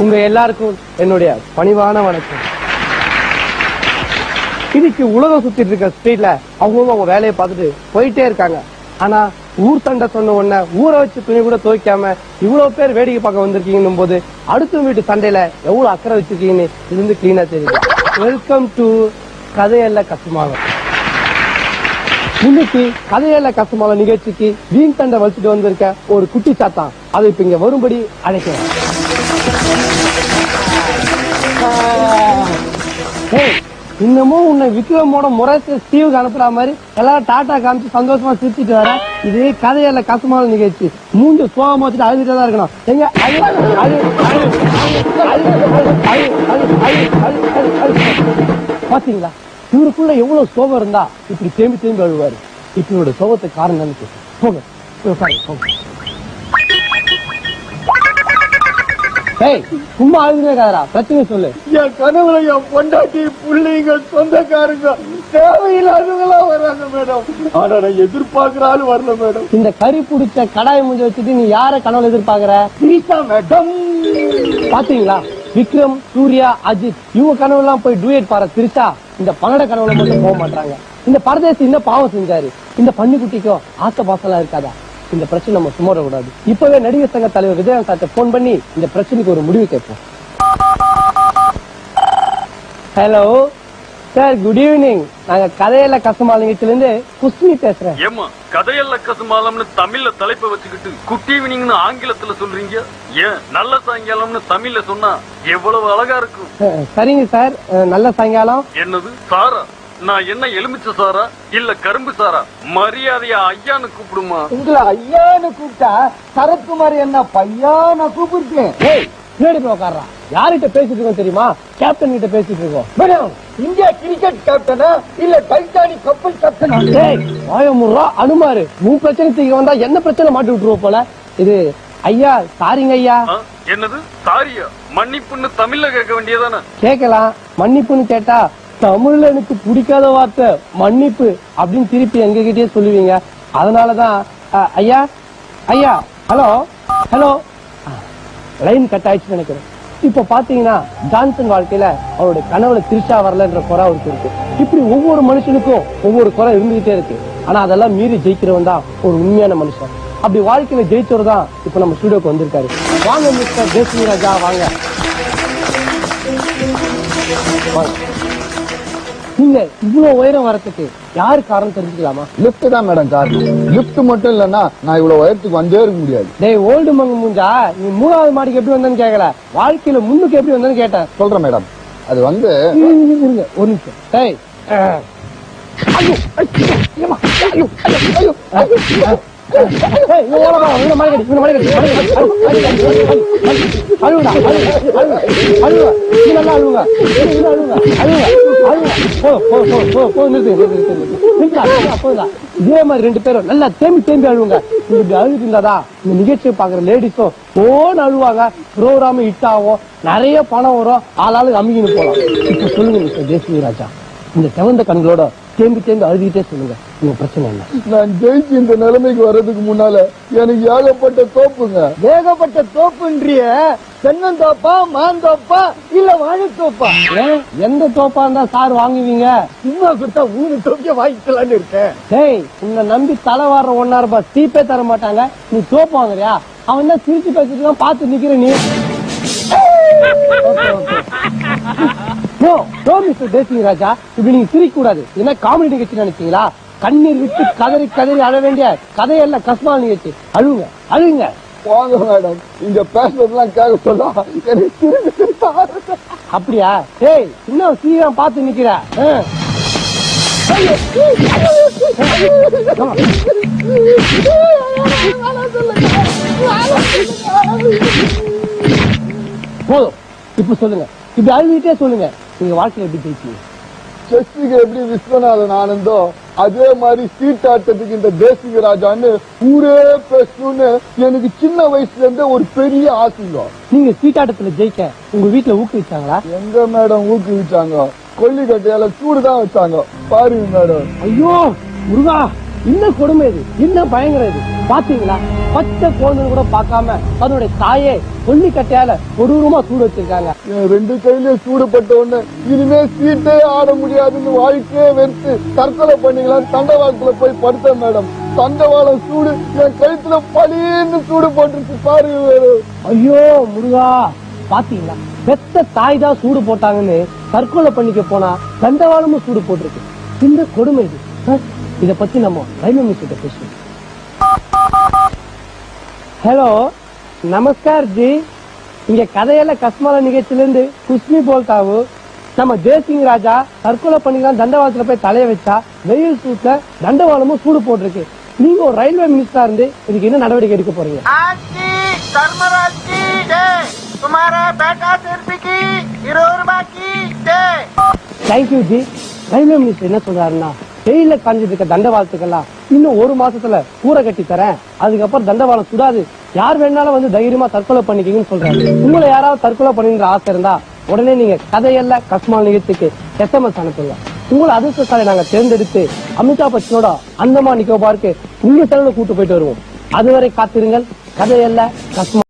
உங்க எல்லாருக்கும் என்னுடைய பணிவான வணக்கம். இன்னைக்கு உலகம் சுத்திட்டு இருக்க ஸ்ட்ரீட்ல அவங்க வேலையை பார்த்துட்டு போயிட்டே இருக்காங்க. ஆனா ஊர் சண்டை சொன்ன உடனே ஊரை வச்சு துணி கூட துவைக்காம இவ்வளவு பேர் வேடிக்கை பார்க்க வந்திருக்கீங்கன்னும் போது அடுத்த வீட்டு சண்டையில எவ்வளவு அக்கறை வச்சிருக்கீங்கன்னு இருந்து கிளீனா தெரியுது. Welcome to Kathaiyalla Kasumalam. இன்னைக்கு கதையல்ல கசுமாலம் நிகழ்ச்சிக்கு வீண் சண்டை வச்சுட்டு வந்திருக்க ஒரு குட்டி சாத்தான் அதை இப்ப இங்க வரும்படி அழைக்கிறேன். இன்னமும் உன்னை விக்ரமோட முரசு ஸ்டீவுக்கு அனுப்புற மாதிரி எல்லாரும் டாட்டா காமிச்சு சந்தோஷமா சிரிச்சுட்டு வர. இதே கதையல்ல கசுமால நிகழ்ச்சி மூஞ்ச சோகமா வச்சுட்டு அழுதுட்டே தான் இருக்கணும். எங்க பாத்தீங்களா இவருக்குள்ள எவ்வளவு சோகம் இருந்தா இப்படி தேம்பி தேம்பி அழுவாரு. இப்ப இவரோட சோகத்துக்கு காரணம் போங்க. சும்மா அழுதுனேக்காரா பிரச்சனை சொல்லு. என் கனவுல என் பொண்டாட்டி பிள்ளைங்க சொந்தக்காரங்க தேவையில்லாதவங்களா வர்றாங்க மேடம். ஆனா நான் எதிர்பார்க்கிற ஆளு வரல மேடம். இந்த கறி புடிச்ச கடாயை முடிஞ்சு வச்சுட்டு நீ யார கனவுல எதிர்பார்க்கிற? திரிஷா மேடம். பாத்தீங்களா விக்ரம், சூர்யா, அஜித் இவங்க கனவு எல்லாம் போய் டூயட் பாரு. திரிஷா இந்த பன்னட கனவுல மட்டும் போக மாட்டாங்க. இந்த பரதேசி இந்த பாவம் செஞ்சாரு. இந்த பன்னிக்குட்டிக்கும் ஆசை பாசலா இருக்காதா? இந்த பிரச்சனை நம்ம சும்மா கூடாது. இப்பவே நடிகர் சங்க தலைவர் விஜயகாந்த் சார்ட்ட போன் பண்ணி இந்த பிரச்சனைக்கு ஒரு முடிவு கேட்போம். Hello sir, good evening. நாங்க கதையல்ல கசுமால நிகழ்ச்சியில இருந்து குஸ்மி பேசுறேன். ஏமா கதையல்ல கசுமாலம்னு தமிழ்ல தலைப்பை வச்சுக்கிட்டு குட் ஈவினிங்னு ஆங்கிலத்துல சொல்றீங்க? ஏன் நல்ல சாயங்காலம்னு தமிழ்ல சொன்னா எவ்வளவு அழகா இருக்கும். சரிங்க சார், நல்ல சாயங்காலம். என்னது சாரா? நான் என்ன எலுமிச்ச சாரா இல்ல கரும்பு சாரா? மரியாதையா ஐயான்னு கூப்பிடுமா? உங்களை ஐயான்னு கூப்பிட்டா சரத்குமார் என்ன பையான கூப்பிடுறேன். உட்கார்றா. யார்கிட்ட பேசிட்டு இருக்கோம் தெரியுமா? கேப்டன் கிட்ட பேசிட்டு இருக்கோம். மேடம், இந்தியா கிரிக்கெட் கேப்டனா இல்ல டைட்டானிக் கப்பல் கேப்டனா? வாயமுறா அனுமாரு. உன் பிரச்சனை தீங்க வந்தா என்ன பிரச்சனை மாட்டி விட்டுருவோம் போல. இது ஐயா சாரிங்க ஐயா. என்னது சாரியா? மன்னிப்புன்னு தமிழ்ல கேட்க வேண்டியதானே? கேட்கலாம். மன்னிப்புன்னு கேட்டா தமிழ்ல எனக்கு பிடிக்காத வார்த்தை மன்னிப்பு அப்படின்னு திருப்பி எங்க கிட்டே சொல்லுவீங்க. அதனாலதான் ஐயா ஐயா ஹலோ ஹலோ லைன் கட் ஆயிடுச்சு நினைக்கிறேன். இப்ப பாத்தீங்கன்னா ஜான்சன் வாழ்க்கையில அவருடைய கனவுல திரிஷா வரலன்ற குறை அவருக்கு இருக்கு. இப்படி ஒவ்வொரு மனுஷனுக்கும் ஒவ்வொரு குறை இருந்துகிட்டே இருக்கு. ஆனா அதெல்லாம் மீறி ஜெயிக்கிறவன் தான் ஒரு உண்மையான மனுஷன். அப்படி வாழ்க்கையில ஜெயிச்சவர் தான் இப்ப நம்ம ஸ்டுடியோக்கு வந்திருக்காரு. வாங்க மிஸ்டர் தேசிய ராஜா, வாங்க. நீங்க இவ்வளவு உயரம் வரத்துக்கு யாரு காரணம் தெரிஞ்சுக்கலாமா? லிப்ட் தான் மேடம் காரணம். லிப்ட் மட்டும் இல்லன்னா நான் இவ்வளவு உயரத்துக்கு வந்தே இருக்க முடியாது. டேய் ஓல்டு மங்க மூஞ்சா, நீ 3வது மாடிக்கு எப்படி வந்தேன்னு கேட்கல, வாழ்க்கையில முன்னுக்கு எப்படி வந்தேன்னு கேட்டேன். சொல்றேன் மேடம். அது வந்து ஒரு நிமிஷம். டேய் இதே மாதிரி 2 பேரும் நல்லா தேம்பி தேம்பி அழுவுங்க. இப்படி அழுது இருந்தாதான் இந்த நிகழ்ச்சியை பாக்குற லேடிஸும் போன்னு அழுவாங்க. ப்ரோக்ராம் ஹிட் ஆகும், நிறைய பணம் வரும், ஆளாளுக்கு அமுகின்னு போலாம். இப்ப சொல்லுங்க மிஸ்டர் தேசிய ராஜா, இந்த செவந்த கண்களோட தேம்பி தேம்பி அழுதுகிட்டே சொல்லுங்க, உங்க பிரச்சனை என்ன? நான் ஜெயிச்சு இந்த நிலைமைக்கு வர்றதுக்கு முன்னால எனக்கு ஏகப்பட்ட தோப்புங்க. ஏகப்பட்ட தோப்புன்றிய தென்னந்தோப்பா, மாந்தோப்பா இல்ல வாழைத்தோப்பா? எந்த தோப்பா இருந்தா சார் வாங்குவீங்க? சும்மா கொடுத்தா 3 தோப்பிய வாங்கிக்கலான்னு இருக்கேன். டேய், உன்னை நம்பி தலை வாடுற 1,000 ரூபாய் சீப்பே தர மாட்டாங்க, நீ தோப்பு வாங்குறியா? அவன் தான் சிரிச்சு பேசிட்டு பாத்து நிக்கிற நீ. தேசிய ராஜா, இப்படி நீங்க சிரிக்க கூடாது. என்ன காமெடி நிகழ்ச்சி நினைச்சீங்களா? கண்ணீர் விட்டு கதறி கதறி அழ வேண்டிய கதையல்ல கஸ்மா நிகழ்ச்சி. அழுங்க அழுங்க. வாங்க மேடம், இங்க பேசுறதுலாம் கேட்க சொல்ல அப்படியா? டேய், இன்னும் சீக்கிரம் பார்த்து நிக்கிற. போதும், இப்ப சொல்லுங்க. இப்படி அழுவிட்டே சொல்லுங்க, நீங்க வாழ்க்கையில எப்படி ஜெயிச்சீங்க? செஸ்ஸுக்கு எப்படி விஸ்வநாதன் ஆனந்தோ அதே மாதிரி சீட்டாட்டத்துக்கு இந்த தேசிக ராஜான்னு ஊரே பேசணும்னு எனக்கு சின்ன வயசுல இருந்தே ஒரு பெரிய ஆசைங்க. நீங்க சீட்டாட்டத்துல ஜெயிக்க உங்க வீட்டுல ஊக்குவிச்சாங்களா? எங்க மேடம் ஊக்குவிச்சாங்க? கொல்லிக்கட்டையால சூடுதான் வச்சாங்க பாருங்க மேடம். ஐயோ முருகா, இன்னும் கொடுமை இது, இன்னும் பயங்கரம் இது. பாத்தீங்களா, பச்சை குழந்தை கூட பார்க்காம அதனுடைய தாயே கொல்லிக்கட்டையால கொடூரமா சூடு வச்சிருக்காங்க. என் 2 கையிலயும் சூடுபட்ட உடனே இனிமே சீட்டே ஆட முடியாதுன்னு வாழ்க்கையே வெறுத்து தற்கொலை பண்ணிக்கலாம் தண்டவாளத்துல போய் படுத்தேன் மேடம். தண்டவாளம் சூடு என் கழுத்துல பலின்னு சூடு போட்டுருச்சு பாருங்க. ஐயோ முருகா, பாத்தீங்களா, பெத்த தாய் தான் சூடு போட்டாங்கன்னு தற்கொலை பண்ணிக்க போனா தண்டவாளமும் சூடு போட்டிருக்கு. இந்த கொடுமை இது. இத பத்தி நம்ம ரயில்வே மினிஸ்டர் பேசுவோம். ஹலோ, நமஸ்கார் ஜி. இங்க கதையில கஸ்மால நிகழ்ச்சியில இருந்து குஷ்மி போல்தாவு. நம்ம ஜெயசிங் ராஜா தற்கொலை பண்ணிக்கலாம் தண்டவாளத்துல போய் தலைய வச்சா வெயில் சூட்ல தண்டவாளமும் சூடு போட்டிருக்கு. நீங்க ஒரு ரயில்வே மினிஸ்டரா இருந்து இதுக்கு என்ன நடவடிக்கை எடுக்க போறீங்க? Thank you G. ரயில்வே மினிஸ்டர் என்ன சொல்றாருன்னா, வெயில காஞ்சிட்டு இருக்க தண்டவாளத்துக்கெல்லாம் இன்னும் 1 மாசத்துல கூரை கட்டி தரேன், அதுக்கப்புறம் தண்டவாளம் சுடாது, யார் வேணாலும் வந்து தைரியமா தற்கொலை பண்ணிக்கீங்கன்னு சொல்றாரு. உங்களை யாராவது தற்கொலை பண்ணின்ற ஆசை இருந்தா உடனே நீங்க கதையல்ல கஸ்மால் நிகழ்ச்சிக்கு SMS அனுப்புங்க. உங்களை அதிர்ஷ்டசாலை நாங்க தேர்ந்தெடுத்து அமிதாப் பச்சனோட அந்தமான் நிக்கோபாருக்கு உங்க செலவுல கூட்டு போயிட்டு வருவோம். அதுவரை காத்திருங்கள். கதையல்ல கஸ்மால்.